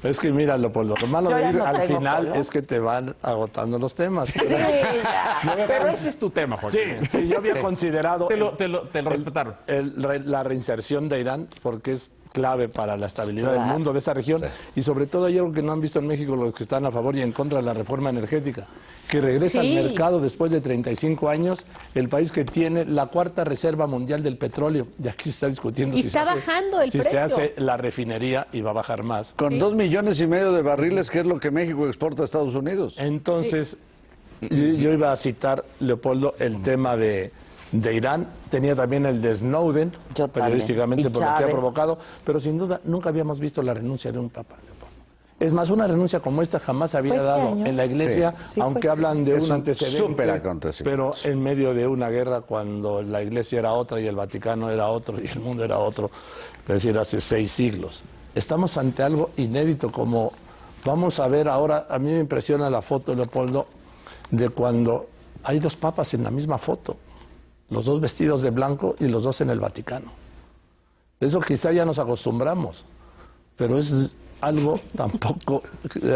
es que míralo, por lo malo Yo de ya ir no al tengo final color. es que te van agotando los temas. Sí, ya. Pero ese es tu tema, Joaquín. Sí, yo había considerado Te lo respetaron. la reinserción de Irán porque es clave para la estabilidad Claro. del mundo, de esa región, y sobre todo hay algo que no han visto en México los que están a favor y en contra de la reforma energética, que regresa Sí. al mercado después de 35 años, el país que tiene la cuarta reserva mundial del petróleo, y aquí se está discutiendo Y si, está se, hace, bajando el si se precio. hace la refinería y va a bajar más. Con 2,5 millones de barriles, que es lo que México exporta a Estados Unidos. Entonces, yo iba a citar, Leopoldo, el tema de Irán, tenía también el de Snowden, Yo también. periodísticamente Y por lo que ha Chávez. provocado, pero sin duda nunca habíamos visto la renuncia de un papa, Leopoldo. Es más, una renuncia como esta jamás había Fue este dado año. en la iglesia, Sí, aunque fue. hablan de Es un un antecedente, superacontecimiento. pero en medio de una guerra cuando la iglesia era otra y el Vaticano era otro y el mundo era otro, es decir, hace 6 siglos. Estamos ante algo inédito, como vamos a ver ahora. A mí me impresiona la foto, Leopoldo, de cuando hay 2 papas en la misma foto, los 2 vestidos de blanco y los 2 en el Vaticano. De eso quizá ya nos acostumbramos, pero es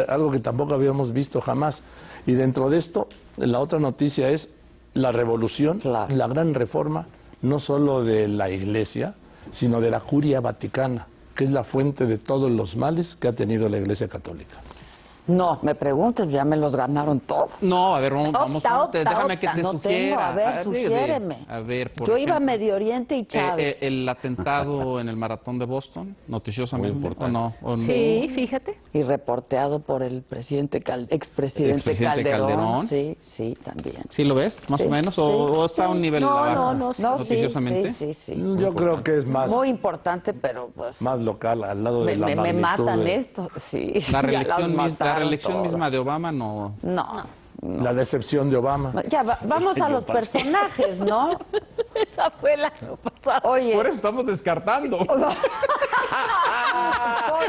algo que tampoco habíamos visto jamás. Y dentro de esto, la otra noticia es la revolución, Claro. la gran reforma, no solo de la Iglesia, sino de la Curia Vaticana, que es la fuente de todos los males que ha tenido la Iglesia Católica. No, me preguntes, ya me los ganaron todos. No, a ver, vamos, déjame que te no sugiera. tengo, a ver, sugiéreme. A ver, por Yo iba a ejemplo, Medio Oriente y Chávez. el atentado en el maratón de Boston, noticiosamente. Muy importante. ¿O no? Sí, fíjate. Y reporteado por el presidente expresidente Expresidente Calderón. Calderón. Sí, sí, también. ¿Sí lo ves, más Sí, o menos? sí, ¿O está a un sí. nivel No, abajo, no, No, sí, noticiosamente? sí, sí, sí. Yo creo que es más, Muy importante, pero pues más local, al lado de la me magnitud matan de- esto. Sí. La Ya reelección, las la mataron reelección todas. misma de Obama no... No. la decepción de Obama. Ya, vamos a los personajes, ¿no? Esa fue la pasada. Oye. Por eso estamos descartando. Oye,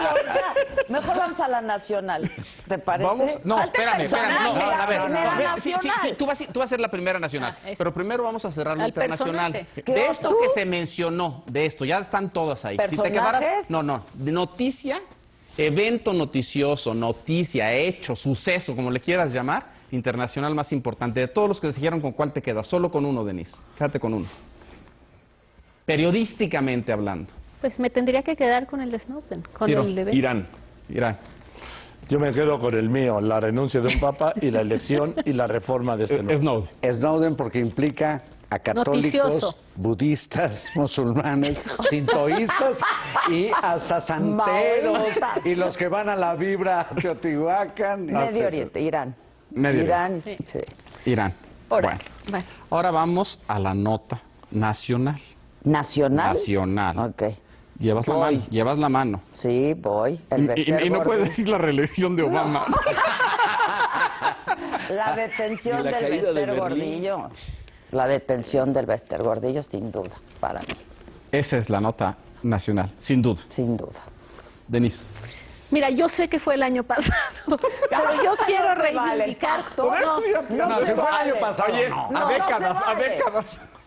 ya, mejor vamos a la nacional. ¿Te parece? Vamos, no, Falta el espérame, no, personaje, a ver, la primera sí, nacional. tú vas a ser la primera nacional, Ah, eso. pero primero vamos a cerrar la Al internacional. personaje. ¿Qué De esto otro? que se mencionó, de esto, ya están todas ahí. Si te ¿Personajes? quedaras, no, de noticia, evento noticioso, noticia, hecho, suceso, como le quieras llamar, internacional más importante. De todos los que se dijeron, ¿con cuál te quedas? Solo con uno, Denise. Quédate con uno. Periodísticamente hablando. Pues me tendría que quedar con el de Snowden, con Ciro, el de Irán. Yo me quedo con el mío, la renuncia de un papa y la elección y la reforma de este nuevo. Snowden. Snowden porque implica a católicos, Noticioso. budistas, musulmanes, sintoístas y hasta santeros Maoístas. y los que van a la Vibra Teotihuacán. Medio etcétera. Oriente, Irán. Medio Irán, Sí. sí. Irán. Por Bueno, Bueno, ahora vamos a la nota nacional. ¿Nacional? Nacional. Ok. Llevas la Voy. mano, llevas la mano. Sí, voy. El Y Bester no Gordillo. puedes decir la reelección de Obama. La detención Y la del caída de Bester Berlín. Gordillo. La detención del Bester Gordillo, sin duda, para mí, Esa es la nota nacional, sin duda. sin duda. Denise. mira, yo sé que fue el año pasado, pero yo quiero reivindicar todo. No, si fue el año pasado. Oye, no. a décadas, a décadas.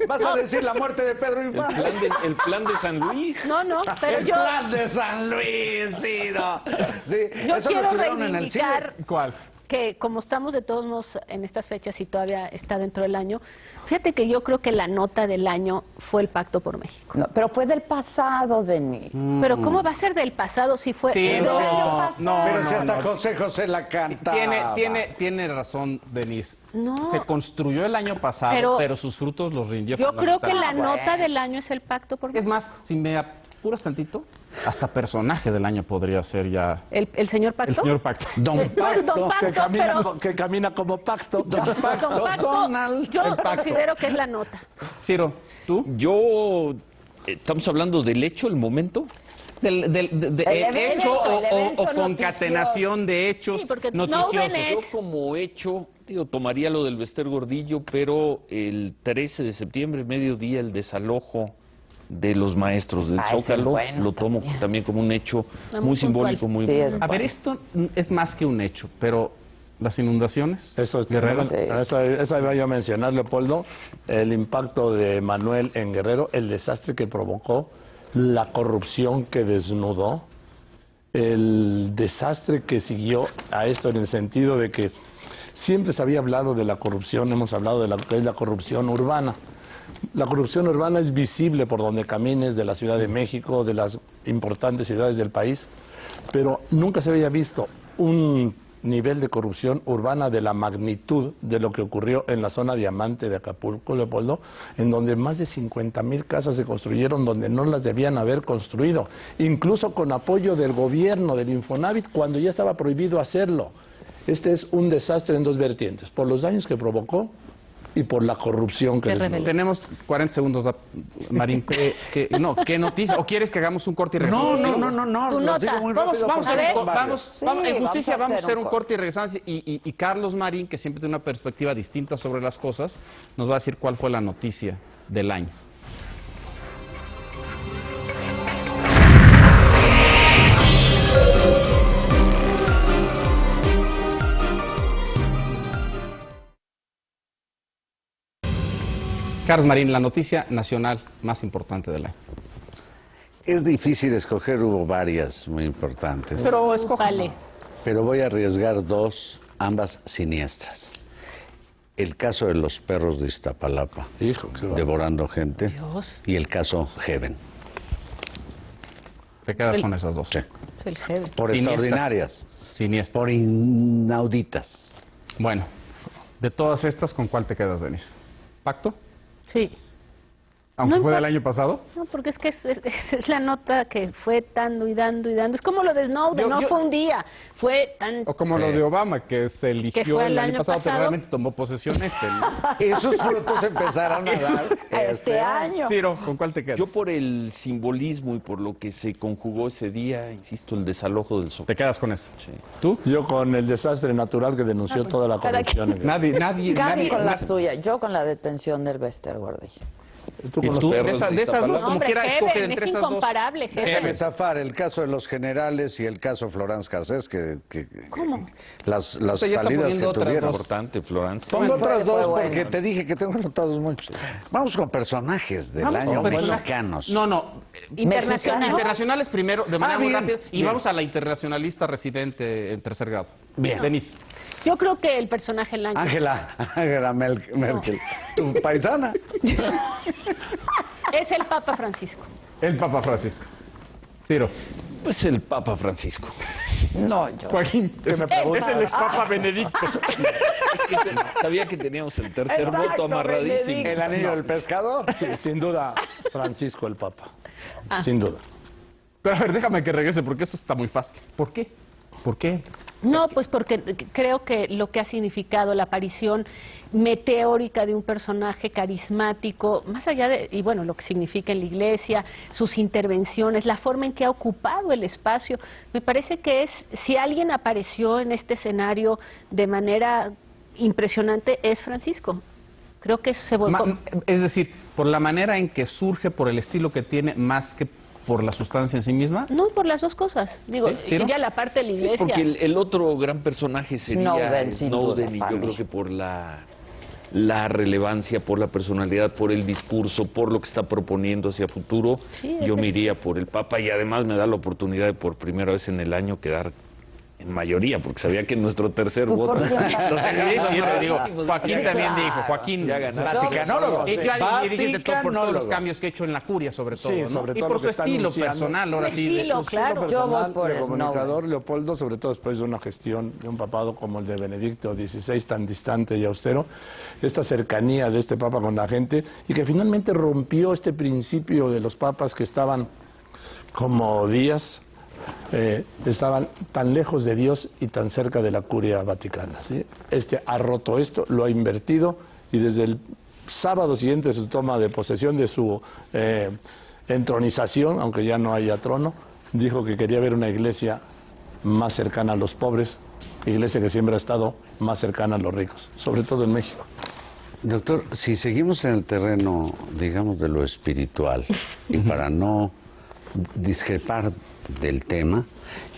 Vas a decir la muerte de Pedro Infante. El plan de San Luis. No, pero El yo plan de San Luis, sí, no. Sí, yo eso lo quiero estuvieron en el cine. reivindicar ¿Cuál? que como estamos de todos modos en estas fechas y todavía está dentro del año, fíjate que yo creo que la nota del año fue el Pacto por México. No, pero fue del pasado, Denis. Pero ¿cómo va a ser del pasado si fue Sí, del no, año pasado? no, Pero si hasta no. José José la cantaba. Tiene razón, Denise. No. Se construyó el año pasado, pero, Pero sus frutos los rindió. Yo creo que la fundamentalmente. nota del año es el Pacto por Es México. más, si me apuras tantito, hasta personaje del año podría ser ya ¿El señor Pacto? el señor Pacto. Don Don Pacto, Pacto, que camina como Pacto. Don Pacto, Donald. yo el Pacto. considero que es la nota. Ciro, ¿tú? Yo, estamos hablando del hecho, el momento. El evento, hecho el evento o concatenación de hechos Sí, porque noticiosos. Snowden es- Yo como hecho, tomaría lo del Bester Gordillo, pero el 13 de septiembre, mediodía, el desalojo de los maestros del ese es Zócalo, bueno lo tomo también como un hecho Muy muy puntual. simbólico, muy Sí, es A ver, esto es más que un hecho, pero las inundaciones. Eso es Guerrero. Sí. Eso iba yo a mencionar, Leopoldo, el impacto de Manuel en Guerrero, el desastre que provocó, la corrupción que desnudó, el desastre que siguió a esto en el sentido de que siempre se había hablado de la corrupción, hemos hablado de la que es la corrupción urbana. La corrupción urbana es visible por donde camines, de la Ciudad de México, de las importantes ciudades del país, pero nunca se había visto un nivel de corrupción urbana de la magnitud de lo que ocurrió en la zona diamante de Acapulco, Leopoldo, en donde más de 50,000 casas se construyeron donde no las debían haber construido, incluso con apoyo del gobierno, del Infonavit, cuando ya estaba prohibido hacerlo. Este es un desastre en dos vertientes, por los daños que provocó y por la corrupción que Que desnudó. reveló. Tenemos 40 segundos, Marín. ¿Qué noticia? ¿O quieres que hagamos un corte y regresamos? No, Tu lo nota. digo muy Vamos, rápido vamos, a porque ver. son varios. en justicia vamos a hacer un corte. corte y regresamos. Y Carlos Marín, que siempre tiene una perspectiva distinta sobre las cosas, nos va a decir cuál fue la noticia del año. Carlos Marín, la noticia nacional más importante del año. Es difícil escoger, hubo varias muy importantes. Pero escoja. Vale. Pero voy a arriesgar dos, ambas siniestras. El caso de los perros de Iztapalapa, Hijo, qué bárbaro. devorando gente, Dios. y el caso Heaven. Te quedas El- con esas dos. Sí. Es el jefe. Por Siniestras. extraordinarias, Siniestra. por inauditas. Bueno, de todas estas, ¿con cuál te quedas, Denise? ¿Pacto? Sí. Aunque No fue del importa. año pasado. No, porque es que es la nota que fue dando y dando y dando. Es como lo de Snowden, no fue un día, fue tan... O como lo de Obama, que se eligió Que fue el el año año pasado, pero pasado. realmente tomó posesión ¿no? Esos frutos empezaron a dar Este año. Ciro, ¿con cuál te quedas? Yo por el simbolismo y por lo que se conjugó ese día, insisto, el desalojo del Zócalo. Te quedas con eso. Sí. ¿Tú? Yo con el desastre natural que denunció toda la cada corrupción. en Guerrero. Nadie. Gaby con la suya, yo con la detención del Bester Gordillo. ¿Tú ¿Y con los tú? perros? De esas dos, No, como hombre, quiera, escoge Heaven, entre es esas dos. incomparable, Heaven. Déjame zafar el caso de los generales y el caso Florence Cassés, ¿Cómo? las Usted ya está salidas poniendo que otras tuvieron. Importante, Florence. Pongo otras Fue dos bueno. porque te dije que tengo anotados muchos. Vamos con personajes del Vamos año con personajes. mexicanos. No. Internacional. Internacionales primero, de manera muy bien, rápida. Y bien. vamos a la internacionalista residente en tercer grado. Bien. Denise. Yo creo que el personaje del año... Angela Merkel, tu paisana. Es el Papa Francisco. El Papa Francisco. Ciro. Pues el Papa Francisco. No, yo. Joaquín. Es el ex Papa Benedicto. Sabía que teníamos el tercer Exacto, voto amarradísimo. Benedicto. El anillo del pescador. Sí, sin duda, Francisco el Papa. Ah. Sin duda. Pero a ver, déjame que regrese porque eso está muy fácil. ¿Por qué? ¿Por qué? No, pues porque creo que lo que ha significado la aparición meteórica de un personaje carismático, más allá de, y bueno, lo que significa en la iglesia, sus intervenciones, la forma en que ha ocupado el espacio, me parece que es, si alguien apareció en este escenario de manera impresionante, es Francisco. Creo que se volcó. Es decir, por la manera en que surge, por el estilo que tiene, más que por la sustancia en sí misma. No, por las dos cosas. Digo, ¿Sí? ¿Sí, no? ya la parte de la iglesia. Porque el otro gran personaje sería Snowden, sin duda, y para yo mí. creo que por la relevancia, por la personalidad, por el discurso, por lo que está proponiendo hacia futuro, Sí, yo ese me es- iría por el Papa y además me da la oportunidad de por primera vez en el año quedar en mayoría, porque sabía que en nuestro tercer ¿Tú voto... por quién vas? Yo te digo, Joaquín también dijo, Joaquín, Ya ganaste. Vaticanólogo. Y ya dijiste todo por todos los Vaticanólogo. cambios que ha hecho en la curia, sobre todo, Sí, ¿no? sobre y todo por lo su que está estilo anunciando. personal, ahora Su sí. estilo, Su claro. Yo voy por de comunicador, Snowden. Leopoldo, sobre todo después de una gestión de un papado como el de Benedicto XVI, tan distante y austero, esta cercanía de este papa con la gente y que finalmente rompió este principio de los papas que estaban como Díaz estaban tan lejos de Dios y tan cerca de la curia vaticana, ¿sí? Este ha roto esto, lo ha invertido, y desde el sábado siguiente de su toma de posesión, de su entronización, aunque ya no haya trono, dijo que quería ver una iglesia más cercana a los pobres, iglesia que siempre ha estado más cercana a los ricos, sobre todo en México. Doctor, si seguimos en el terreno, digamos, de lo espiritual, y para no discrepar del tema,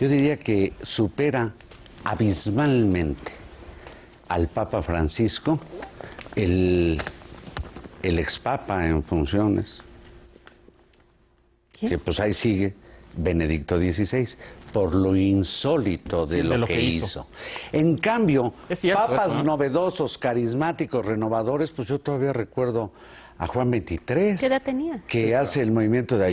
yo diría que supera abismalmente al Papa Francisco, el expapa en funciones, ¿Quién? que pues ahí sigue, Benedicto XVI, por lo insólito de, Sí, lo que hizo. En cambio, Es cierto papas eso, ¿no? novedosos, carismáticos, renovadores, pues yo todavía recuerdo a Juan XXIII, ¿Qué edad tenía? que hace el movimiento de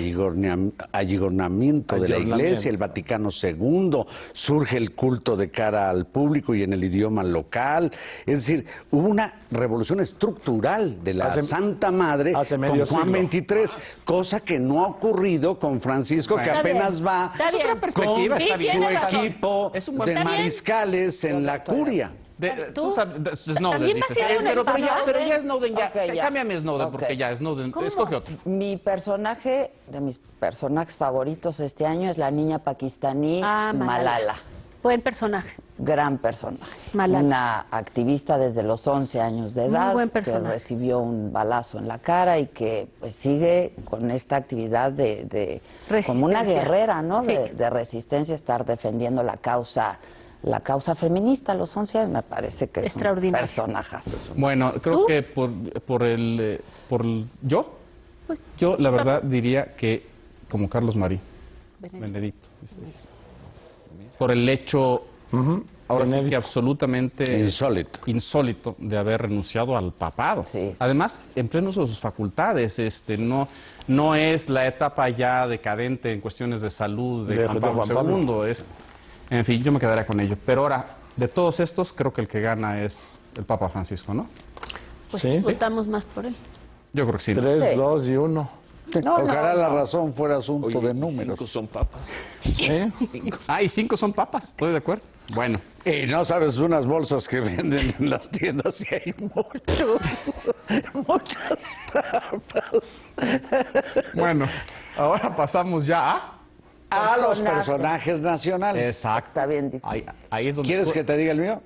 alligornamiento de la Iglesia, el Vaticano II, surge el culto de cara al público y en el idioma local. Es decir, hubo una revolución estructural de la Santa Madre hace con medio Juan siglo. XXIII, cosa que no ha ocurrido con Francisco, que Está apenas bien, va está bien. Otra perspectiva, con está bien. su tiene razón. equipo Es un buen de tema. mariscales en la curia. Tú sabes, Snowden, ¿También dices. va a ser un Pero empate? ya Snowden, ya. Ok, ya. Cámbiame Snowden, porque Ok. ya Snowden. ¿Cómo? Escoge otro. Mi personaje, de mis personajes favoritos este año, es la niña pakistaní Malala. Buen personaje. Gran personaje. Malala. Una activista desde los 11 años de Muy edad, buen que personaje. recibió un balazo en la cara y que pues sigue con esta actividad de como una Resistencia. guerrera, ¿no? Sí. De resistencia, estar defendiendo la causa feminista a los 11 años, me parece que es un Extraordinario. personajazo. Bueno, creo ¿Tú? que yo la verdad diría que como Carlos Marí, Benedicto. Por el hecho, ahora sí que Benedicto. absolutamente Insólito. de haber renunciado al papado. Sí. Además, en pleno uso de sus facultades, no es la etapa ya decadente en cuestiones de salud de Juan Pablo Juan Pablo. II. En fin, yo me quedaría con ello. Pero ahora, de todos estos, creo que el que gana es el Papa Francisco, ¿no? Pues Sí. votamos más por él. Yo creo que sí. 3, Sí. 2 y 1. Ojalá la razón fuera asunto Oye, de números. 5 son papas. ¿Sí? Ah, y 5 son papas, estoy de acuerdo. Bueno. Y no sabes unas bolsas que venden en las tiendas y hay muchas papas. Bueno, ahora pasamos ya A los personajes nacionales. Exacto. Está bien difícil. Ahí es donde... ¿Quieres que te diga el mío?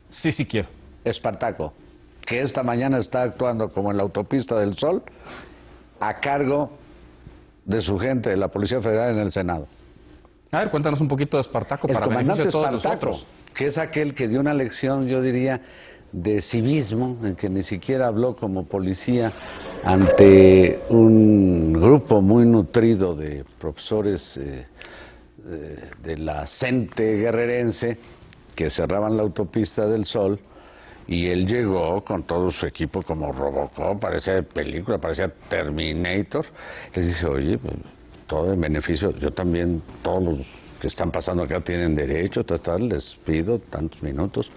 Sí, sí quiero. Espartaco, que esta mañana está actuando como en la autopista del Sol, a cargo de su gente de la Policía Federal en el Senado. A ver, cuéntanos un poquito de Espartaco El para beneficio comandante de todos Espartaco, nosotros. que es aquel que dio una lección, yo diría, de civismo, en que ni siquiera habló como policía ante un grupo muy nutrido de profesores de la CENTE guerrerense que cerraban la autopista del Sol, y él llegó con todo su equipo como Robocop, parecía de película, parecía Terminator. Les dice, oye, pues, todo en beneficio, yo también, todos los que están pasando acá tienen derecho, les pido tantos minutos.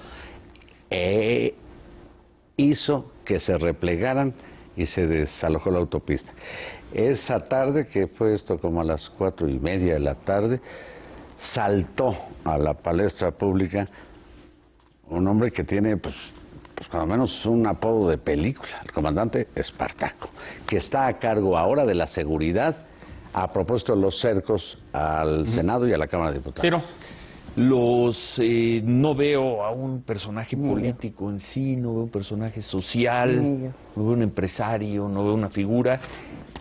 Hizo que se replegaran y se desalojó la autopista. Esa tarde, que fue esto como a las 4:30 de la tarde, saltó a la palestra pública un hombre que tiene, pues cuando menos un apodo de película, el comandante Espartaco, que está a cargo ahora de la seguridad a propósito de los cercos al Senado y a la Cámara de Diputados. Ciro. No veo a un personaje político en sí, no veo un personaje social, no veo un empresario, no veo una figura,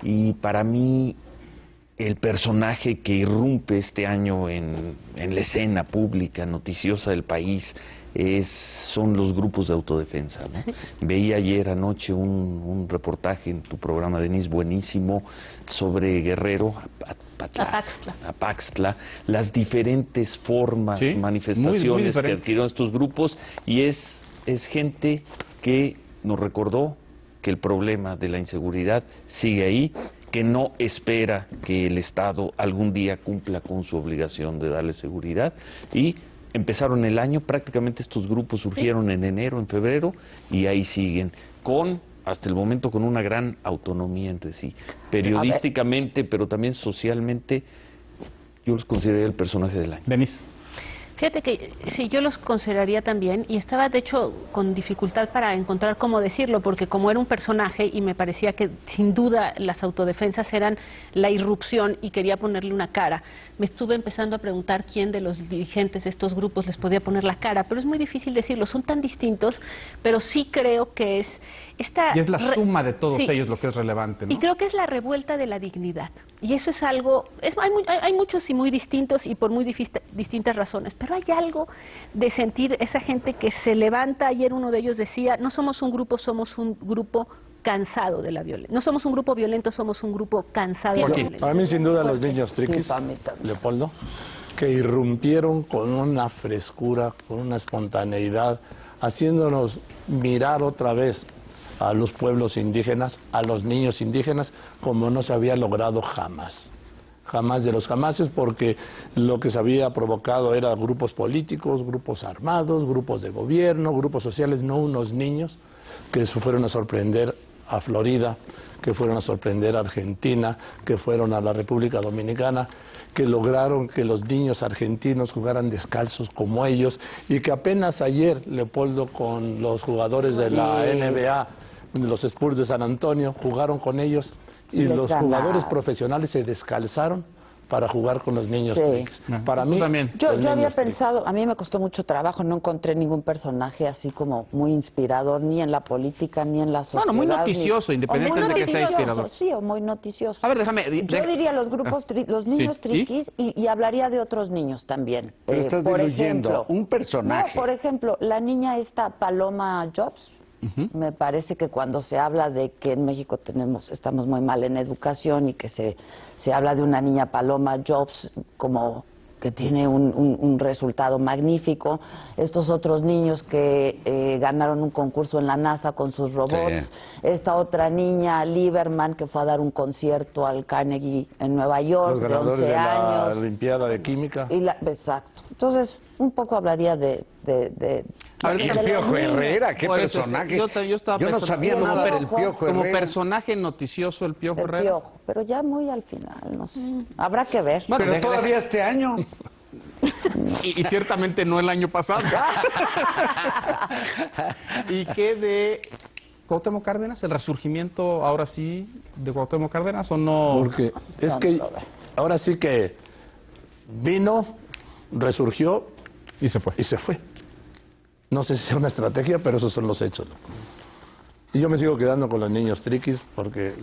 y para mí el personaje que irrumpe este año en la escena pública, noticiosa del país, son los grupos de autodefensa, ¿no? Veía ayer anoche un reportaje en tu programa, Denise, buenísimo, sobre Guerrero, Apaxtla, las diferentes formas, Sí, muy manifestaciones que diferentes. adquirieron estos grupos, y es gente que nos recordó que el problema de la inseguridad sigue ahí, que no espera que el Estado algún día cumpla con su obligación de darle seguridad, y empezaron el año, prácticamente estos grupos surgieron en enero, en febrero, y ahí siguen, hasta el momento con una gran autonomía entre sí, periodísticamente, pero también socialmente, Yo los consideraría el personaje del año. Denise. Fíjate que sí, yo los consideraría también, y estaba de hecho con dificultad para encontrar cómo decirlo, porque como era un personaje y me parecía que sin duda las autodefensas eran la irrupción y quería ponerle una cara, me estuve empezando a preguntar quién de los dirigentes de estos grupos les podía poner la cara, pero es muy difícil decirlo, son tan distintos, pero sí creo que es esta... Y es la suma de todos sí, ellos lo que es relevante, ¿no? y creo que es la revuelta de la dignidad. Y eso es algo... hay muchos y muy distintos y por muy distintas razones. Pero hay algo de sentir esa gente que se levanta. Ayer uno de ellos decía, no somos un grupo, somos un grupo cansado de la violencia. No somos un grupo violento, somos un grupo cansado de la violencia. Para mí, sin duda, los niños triquis, Sí, para mí también. Leopoldo, que irrumpieron con una frescura, con una espontaneidad, haciéndonos mirar otra vez a los pueblos indígenas, a los niños indígenas, como no se había logrado jamás. Jamás de los jamases, porque lo que se había provocado era grupos políticos, grupos armados, grupos de gobierno, grupos sociales, no unos niños que se fueron a sorprender a Florida, que fueron a sorprender a Argentina, que fueron a la República Dominicana, que lograron que los niños argentinos jugaran descalzos como ellos, y que apenas ayer, Leopoldo, con los jugadores de la NBA, los Spurs de San Antonio, jugaron con ellos, y los jugadores profesionales se descalzaron para jugar con los niños triquis. Para mí también. Yo había pensado, a mí me costó mucho trabajo, no encontré ningún personaje así como muy inspirador, ni en la política, ni en la sociedad. Bueno, muy noticioso, independientemente de que sea inspirador. Sí, o muy noticioso. A ver, déjame... Yo diría los grupos, los niños Sí. triquis, y hablaría de otros niños también. Pero estás por diluyendo ejemplo, un personaje. No, por ejemplo, la niña esta Paloma Jobs. Me parece que cuando se habla de que en México estamos muy mal en educación y que se habla de una niña Paloma Jobs como que tiene un resultado magnífico, estos otros niños que ganaron un concurso en la NASA con sus robots, esta otra niña Lieberman que fue a dar un concierto al Carnegie en Nueva York, los ganadores de 11 de la años. Olimpiada de Química. Exacto. Entonces, un poco hablaría de A ver, El de Piojo los niños. Qué Por eso, personaje. yo estaba no pensando, sabía no, nada pero del Piojo como Herrera. personaje noticioso el Piojo El Herrera. Piojo, pero ya muy al final, no sé. Habrá que ver. Bueno, Pero todavía este año. Y ciertamente no el año pasado. ¿Y qué de Cuauhtémoc Cárdenas? ¿El resurgimiento ahora sí de Cuauhtémoc Cárdenas o no? Porque es que ahora sí que vino, resurgió Y se fue. y se fue. No sé si es una estrategia, pero esos son los hechos. Y yo me sigo quedando con los niños triquis porque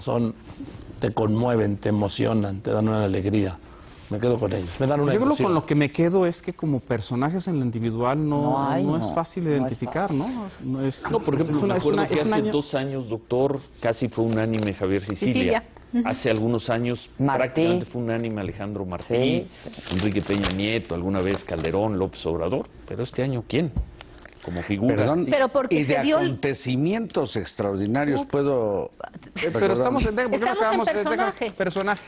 te conmueven, te emocionan, te dan una alegría. Me quedo con ellos, me dan una Yo creo emoción. con lo que me quedo es que como personajes en lo individual no es fácil no es identificar, fácil. ¿no? No, por ejemplo, me acuerdo que hace año... 2 años, doctor, casi fue unánime Javier Sicilia. Hace algunos años Martí. prácticamente fue unánime Alejandro Martí, Sí. Enrique Peña Nieto, alguna vez Calderón, López Obrador. Pero este año, ¿quién? Como figura. Perdón, Pero porque y de se dio el- acontecimientos extraordinarios puedo... Pero estamos en... ¿por qué no Estamos en acabamos de- personaje. personaje.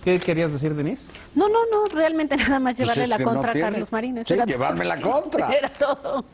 ¿Qué querías decir, Denise? No, realmente nada más Pues llevarle es la que no contra a tiene. Carlos Marín. eso Sí, era todo. llevarme la contra. Era todo.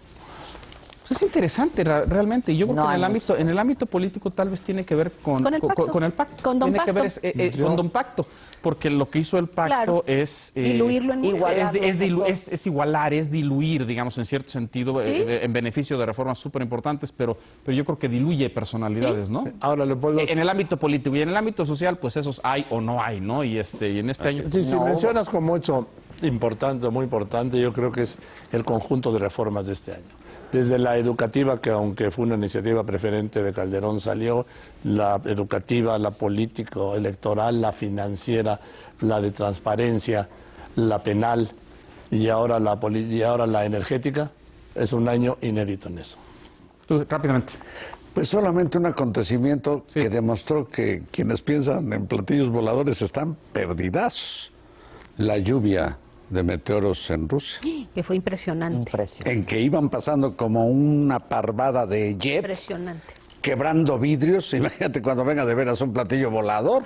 Pues es interesante realmente. Y yo creo No, que no en el ámbito político tal vez tiene que ver con el pacto. con el pacto. Con Don tiene que ver Pacto. con Don Pacto. Porque lo que hizo el pacto Claro. es... Diluirlo en igualar. es igualar, es diluir, digamos, en cierto sentido, en beneficio de reformas súper importantes, pero yo creo que diluye personalidades, ¿no? Ahora, Leopoldo, En el ámbito político y en el ámbito social, pues esos hay o no hay, ¿no? Y en este año... si mencionas como hecho importante, muy importante, yo creo que es el conjunto de reformas de este año. Desde la educativa, que aunque fue una iniciativa preferente de Calderón, salió, la educativa, la político-electoral, la financiera, la de transparencia, la penal y ahora la energética, es un año inédito en eso. Tú, rápidamente. Pues solamente un acontecimiento que demostró que quienes piensan en platillos voladores están perdidas. La lluvia de meteoros en Rusia, Que fue impresionante. Impresionante. en que iban pasando como una parvada de jets, Impresionante. quebrando vidrios. Imagínate cuando venga de veras un platillo volador.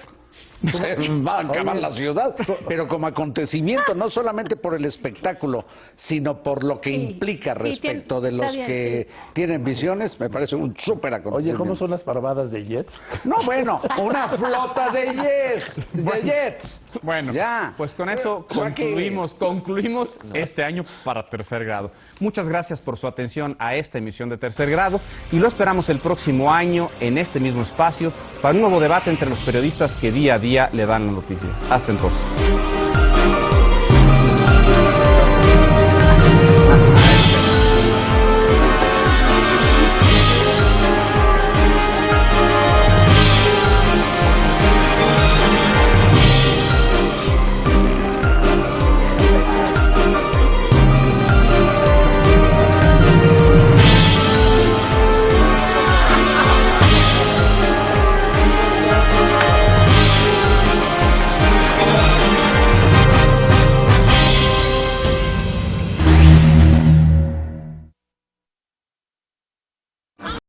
Se va a acabar la ciudad, pero como acontecimiento, no solamente por el espectáculo, sino por lo que implica respecto de los que tienen visiones, me parece un súper acontecimiento. Oye, ¿cómo son las parvadas de jets? No, bueno, una flota de jets. Bueno, ya. Pues con eso concluimos este año para tercer grado. Muchas gracias por su atención a esta emisión de tercer grado y lo esperamos el próximo año en este mismo espacio para un nuevo debate entre los periodistas que día a día le dan la noticia. Hasta entonces.